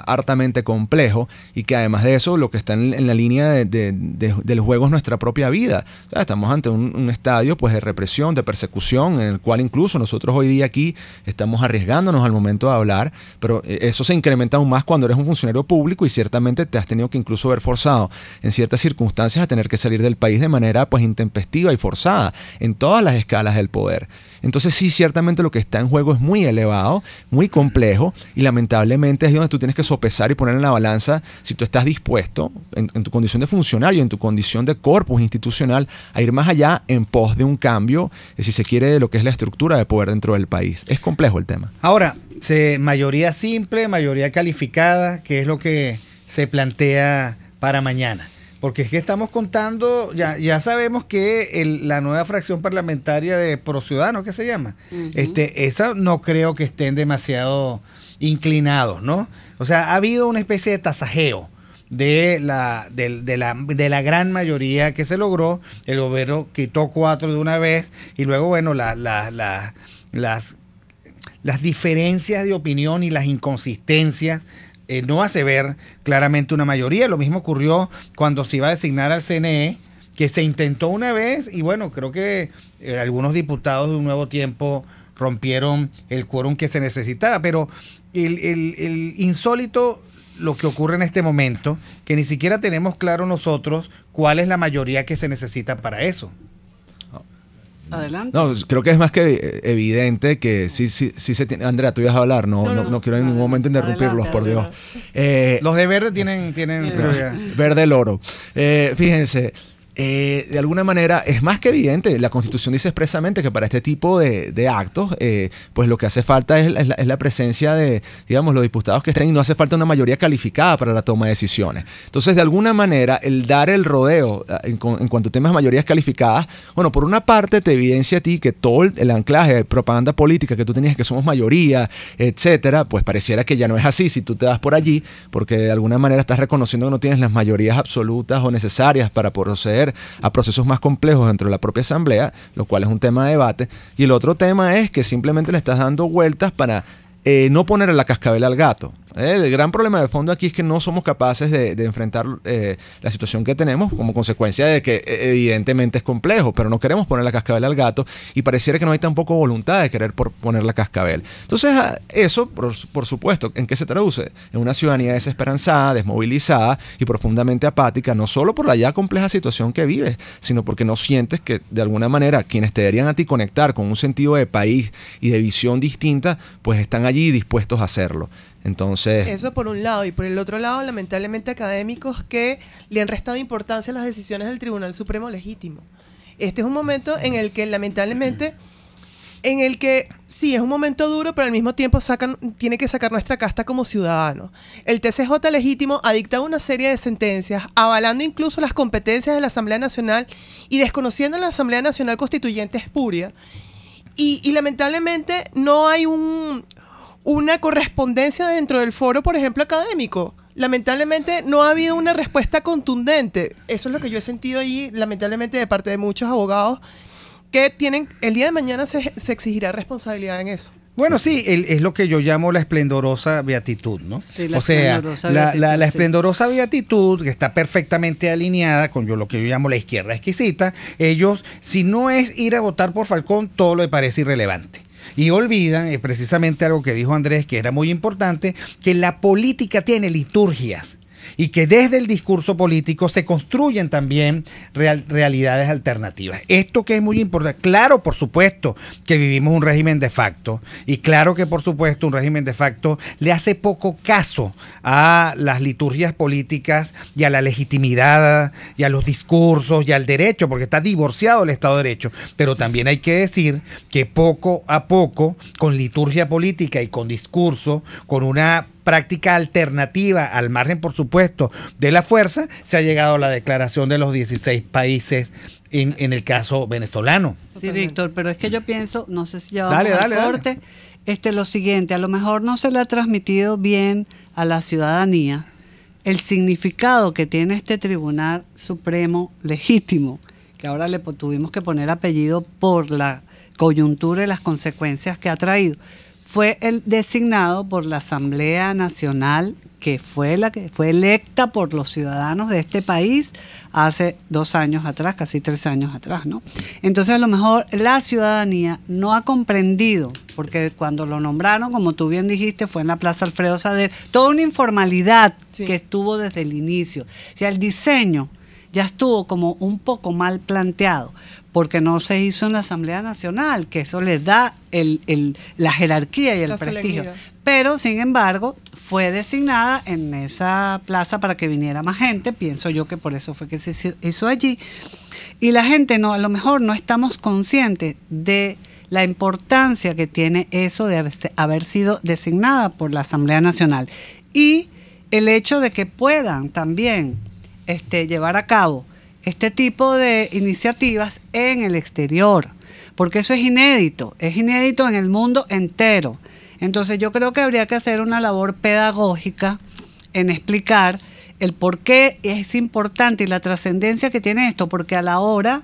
hartamente complejo, y que además de eso lo que está en la línea del juego es nuestra propia vida. O sea, estamos ante un estadio pues, de represión, de persecución, en el cual incluso nosotros hoy día aquí estamos arriesgándonos al momento de hablar, pero eso se incrementa aún más cuando eres un funcionario público y ciertamente te has tenido que incluso ver forzado en ciertas circunstancias a tener que salir del país de manera pues, intempestiva y forzada en todas las escalas del poder. Entonces sí, ciertamente lo que está en juego es muy elevado, muy complejo, y lamentablemente es donde tú tienes que sopesar y poner en la balanza si tú estás dispuesto, en tu condición de funcionario, en tu condición de corpus institucional, a ir más allá en pos de un cambio, si se quiere, de lo que es la estructura de poder dentro del país. Es complejo el tema. Ahora, mayoría simple, mayoría calificada, que es lo que se plantea para mañana. porque es que estamos contando, ya sabemos que la nueva fracción parlamentaria de Pro Ciudadanos, ¿qué se llama? Esa no creo que estén demasiado inclinados, ¿no? O sea, ha habido una especie de tasajeo de la gran mayoría que se logró. El gobierno quitó 4 de una vez y luego, bueno, las diferencias de opinión y las inconsistencias no hace ver claramente una mayoría. Lo mismo ocurrió cuando se iba a designar al CNE, que se intentó una vez y bueno, creo que algunos diputados de Un Nuevo Tiempo rompieron el quórum que se necesitaba, pero el insólito lo que ocurre en este momento, que ni siquiera tenemos claro nosotros cuál es la mayoría que se necesita para eso. Adelante. No, creo que es más que evidente que sí se tiene. Andrea, tú ibas a hablar, no quiero en ningún momento interrumpirlos, por Dios. Los de verde tienen prioridad. Verde el oro. Fíjense. De alguna manera es más que evidente, la Constitución dice expresamente que para este tipo de actos pues lo que hace falta es la presencia de, digamos, los diputados que estén, y no hace falta una mayoría calificada para la toma de decisiones. Entonces, de alguna manera, el dar el rodeo en cuanto a temas de mayorías calificadas, bueno, por una parte te evidencia a ti que todo el anclaje de propaganda política que tú tenías, que somos mayoría, etcétera, pues pareciera que ya no es así si tú te vas por allí, porque de alguna manera estás reconociendo que no tienes las mayorías absolutas o necesarias para proceder a procesos más complejos dentro de la propia asamblea, lo cual es un tema de debate. Y el otro tema es que simplemente le estás dando vueltas para no ponerle la cascabel al gato. El gran problema de fondo aquí es que no somos capaces de enfrentar la situación que tenemos como consecuencia de que evidentemente es complejo, pero no queremos poner la cascabel al gato y pareciera que no hay tampoco voluntad de querer poner la cascabel. Entonces eso, por supuesto, ¿en qué se traduce? En una ciudadanía desesperanzada, desmovilizada y profundamente apática, no solo por la ya compleja situación que vives, sino porque no sientes que de alguna manera quienes te deberían a ti conectar con un sentido de país y de visión distinta, pues están allí dispuestos a hacerlo. Entonces, eso por un lado, y por el otro lado, lamentablemente, académicos que le han restado importancia a las decisiones del Tribunal Supremo Legítimo. Este es un momento en el que, lamentablemente, sí, es un momento duro, pero al mismo tiempo tiene que sacar nuestra casta como ciudadanos. El TCJ Legítimo ha dictado una serie de sentencias, avalando incluso las competencias de la Asamblea Nacional y desconociendo la Asamblea Nacional Constituyente espuria. Y lamentablemente no hay una correspondencia dentro del foro, por ejemplo, académico. Lamentablemente no ha habido una respuesta contundente. Eso es lo que yo he sentido allí, lamentablemente, de parte de muchos abogados que tienen, el día de mañana se exigirá responsabilidad en eso. Bueno, sí, es lo que yo llamo la esplendorosa beatitud, ¿no? Sí, la esplendorosa beatitud, que está perfectamente alineada con lo que yo llamo la izquierda exquisita. Ellos, si no es ir a votar por Falcón, todo le parece irrelevante. Y olvidan precisamente algo que dijo Andrés, que era muy importante, que la política tiene liturgias y que desde el discurso político se construyen también realidades alternativas. Esto que es muy importante. Claro, por supuesto, que vivimos un régimen de facto, y claro que por supuesto un régimen de facto le hace poco caso a las liturgias políticas y a la legitimidad y a los discursos y al derecho, porque está divorciado el Estado de Derecho. Pero también hay que decir que poco a poco, con liturgia política y con discurso, con una práctica alternativa al margen, por supuesto, de la fuerza, se ha llegado a la declaración de los 16 países en el caso venezolano. Sí, Víctor, pero es que yo pienso, no sé si ya vamos al corte, lo siguiente, a lo mejor no se le ha transmitido bien a la ciudadanía el significado que tiene este Tribunal Supremo Legítimo, que ahora le tuvimos que poner apellido por la coyuntura y las consecuencias que ha traído. Fue el designado por la Asamblea Nacional, que fue la que fue electa por los ciudadanos de este país hace 2 años atrás, casi 3 años atrás, ¿no? Entonces, a lo mejor la ciudadanía no ha comprendido, porque cuando lo nombraron, como tú bien dijiste, fue en la Plaza Alfredo Sader, toda una informalidad que estuvo desde el inicio. O sea, el diseño ya estuvo como un poco mal planteado, porque no se hizo en la Asamblea Nacional, que eso les da la jerarquía y el prestigio. Pero, sin embargo, fue designada en esa plaza para que viniera más gente. Pienso yo que por eso fue que se hizo allí. Y la gente a lo mejor no estamos conscientes de la importancia que tiene eso de haber sido designada por la Asamblea Nacional. Y el hecho de que puedan también llevar a cabo este tipo de iniciativas en el exterior, porque eso es inédito en el mundo entero. Entonces yo creo que habría que hacer una labor pedagógica en explicar el por qué es importante y la trascendencia que tiene esto, porque a la hora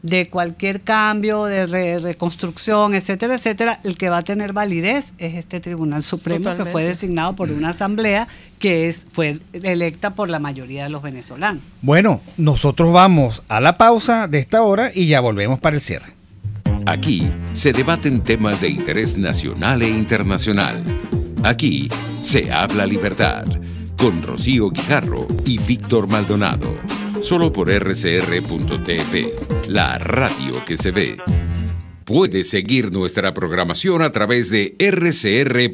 de cualquier cambio, de reconstrucción, etcétera, etcétera, el que va a tener validez es este Tribunal Supremo. Totalmente. Que fue designado por una asamblea que fue electa por la mayoría de los venezolanos. Bueno, nosotros vamos a la pausa de esta hora y ya volvemos para el cierre. Aquí se debaten temas de interés nacional e internacional. Aquí se habla libertad, con Rocío Guijarro y Víctor Maldonado. Solo por rcr.tv, la radio que se ve. Puedes seguir nuestra programación a través de rcr.tv,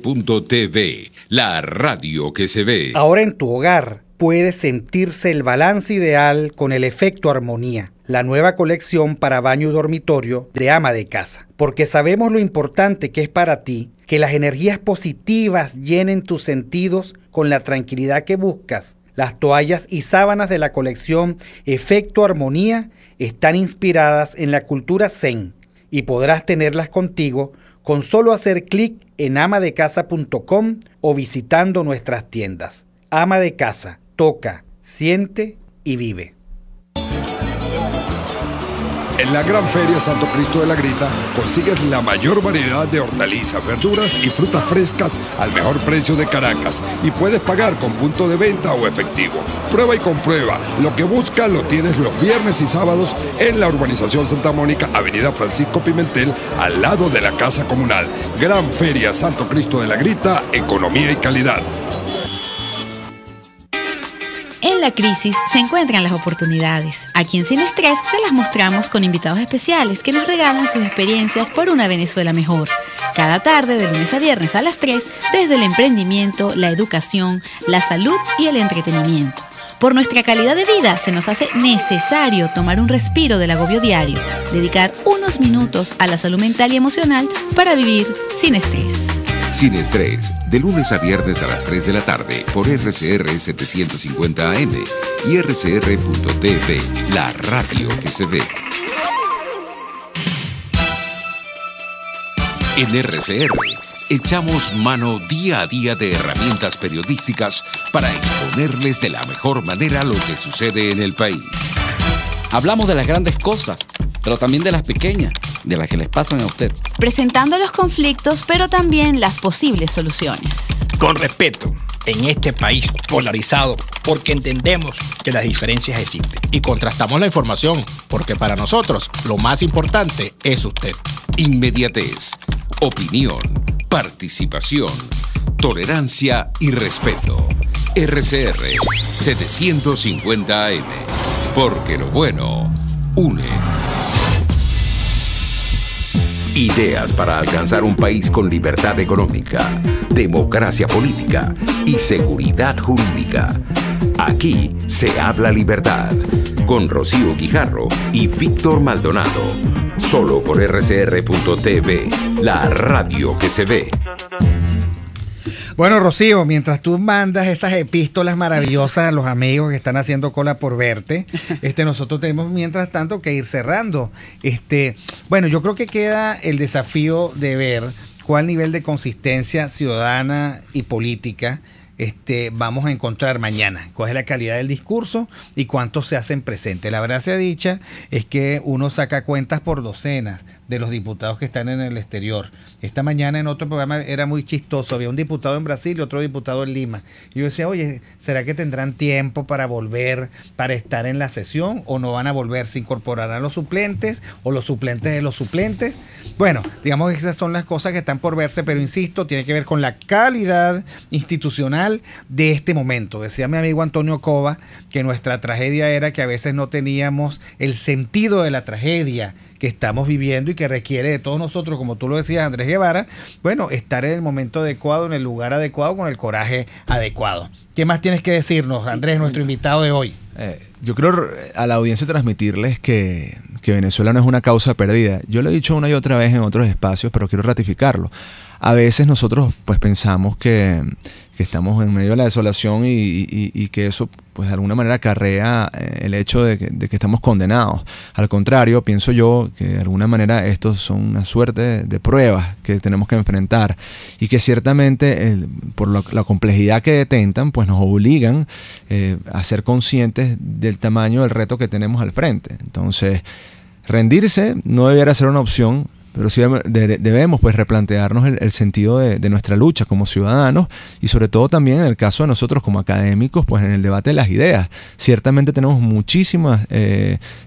la radio que se ve. Ahora en tu hogar puede sentirse el balance ideal con el efecto armonía, la nueva colección para baño y dormitorio de Ama de Casa. Porque sabemos lo importante que es para ti que las energías positivas llenen tus sentidos con la tranquilidad que buscas. Las toallas y sábanas de la colección Efecto Armonía están inspiradas en la cultura zen y podrás tenerlas contigo con solo hacer clic en amadecasa.com o visitando nuestras tiendas. Ama de Casa, toca, siente y vive. En la Gran Feria Santo Cristo de la Grita consigues la mayor variedad de hortalizas, verduras y frutas frescas al mejor precio de Caracas y puedes pagar con punto de venta o efectivo. Prueba y comprueba. Lo que buscas lo tienes los viernes y sábados en la urbanización Santa Mónica, Avenida Francisco Pimentel, al lado de la Casa Comunal. Gran Feria Santo Cristo de la Grita, economía y calidad. En la crisis se encuentran las oportunidades. Aquí en Sin Estrés se las mostramos con invitados especiales que nos regalan sus experiencias por una Venezuela mejor. Cada tarde, de lunes a viernes a las 3, desde el emprendimiento, la educación, la salud y el entretenimiento. Por nuestra calidad de vida se nos hace necesario tomar un respiro del agobio diario, dedicar unos minutos a la salud mental y emocional para vivir sin estrés. Sin Estrés, de lunes a viernes a las 3 de la tarde por RCR 750 AM y rcr.tv, la radio que se ve. En RCR echamos mano día a día de herramientas periodísticas para exponerles de la mejor manera lo que sucede en el país. Hablamos de las grandes cosas, pero también de las pequeñas, de las que les pasan a usted. Presentando los conflictos, pero también las posibles soluciones. Con respeto, en este país polarizado, porque entendemos que las diferencias existen. Y contrastamos la información, porque para nosotros lo más importante es usted. Inmediatez, opinión, participación, tolerancia y respeto. RCR 750 AM, porque lo bueno une. Ideas para alcanzar un país con libertad económica, democracia política y seguridad jurídica. Aquí se habla libertad, con Rocío Guijarro y Víctor Maldonado. Solo por rcr.tv, la radio que se ve. Bueno, Rocío, mientras tú mandas esas epístolas maravillosas a los amigos que están haciendo cola por verte, nosotros tenemos mientras tanto que ir cerrando. Bueno, yo creo que queda el desafío de ver cuál nivel de consistencia ciudadana y política vamos a encontrar mañana, cuál es la calidad del discurso y cuántos se hacen presentes. La verdad sea dicha es que uno saca cuentas por docenas de los diputados que están en el exterior. Esta mañana en otro programa era muy chistoso, había un diputado en Brasil y otro diputado en Lima. Y yo decía, oye, ¿será que tendrán tiempo para volver, para estar en la sesión o no van a volver? ¿Se incorporarán los suplentes o los suplentes de los suplentes? Bueno, digamos que esas son las cosas que están por verse, pero insisto, tiene que ver con la calidad institucional de este momento. Decía mi amigo Antonio Cova que nuestra tragedia era que a veces no teníamos el sentido de la tragedia que estamos viviendo y que requiere de todos nosotros, como tú lo decías, Andrés Guevara, bueno, estar en el momento adecuado, en el lugar adecuado, con el coraje adecuado. ¿Qué más tienes que decirnos, Andrés, nuestro invitado de hoy? Yo creo a la audiencia transmitirles que Venezuela no es una causa perdida. Yo lo he dicho una y otra vez en otros espacios, pero quiero ratificarlo. a veces nosotros pues pensamos que estamos en medio de la desolación y que eso pues de alguna manera acarrea el hecho de que estamos condenados. Al contrario, pienso yo que de alguna manera estos son una suerte de pruebas que tenemos que enfrentar y que ciertamente por la complejidad que detentan pues nos obligan a ser conscientes del tamaño del reto que tenemos al frente. Entonces, rendirse no debiera ser una opción, pero sí debemos pues replantearnos el sentido de nuestra lucha como ciudadanos y sobre todo también en el caso de nosotros como académicos, pues en el debate de las ideas. Ciertamente tenemos muchísimos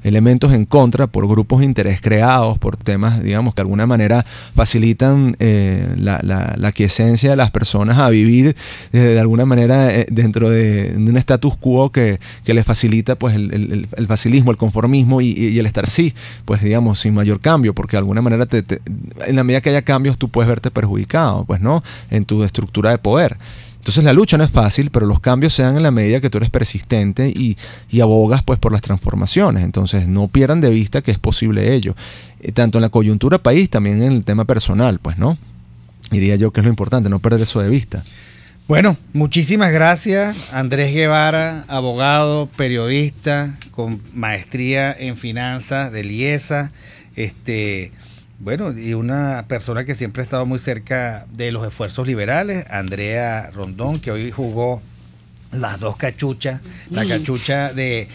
elementos en contra por grupos de interés creados, por temas, digamos, que de alguna manera facilitan la quiesencia de las personas a vivir de alguna manera dentro de un status quo que les facilita pues el facilismo, el conformismo y el estar así, pues digamos, sin mayor cambio, porque de alguna manera en la medida que haya cambios tú puedes verte perjudicado, pues no, en tu estructura de poder. Entonces la lucha no es fácil, pero los cambios se dan en la medida que tú eres persistente y abogas pues por las transformaciones. Entonces no pierdan de vista que es posible ello, tanto en la coyuntura país, también en el tema personal, pues no. Diría yo que es lo importante, no perder eso de vista. Bueno, muchísimas gracias, Andrés Guevara, abogado, periodista, con maestría en finanzas del IESA, bueno, y una persona que siempre ha estado muy cerca de los esfuerzos liberales, Andrea Rondón, que hoy jugó las dos cachuchas, la cachucha de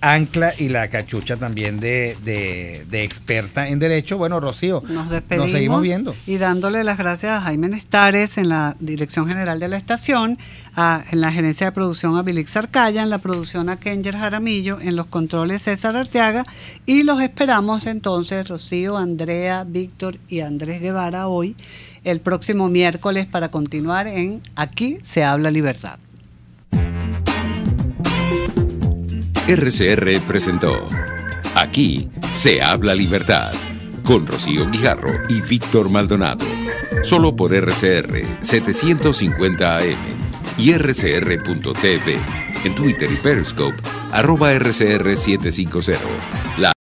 ancla y la cachucha también de experta en derecho. Bueno, Rocío, nos despedimos, nos seguimos viendo. Y dándole las gracias a Jaime Nestares en la Dirección General de la Estación, en la Gerencia de Producción a Bilix Arcaya, en la producción a Kenger Jaramillo, en los controles César Arteaga, y los esperamos entonces, Rocío, Andrea, Víctor y Andrés Guevara hoy, el próximo miércoles para continuar en Aquí se habla libertad. RCR presentó Aquí se habla libertad con Rocío Guijarro y Víctor Maldonado. Solo por RCR 750 AM y rcr.tv. En Twitter y Periscope @RCR750.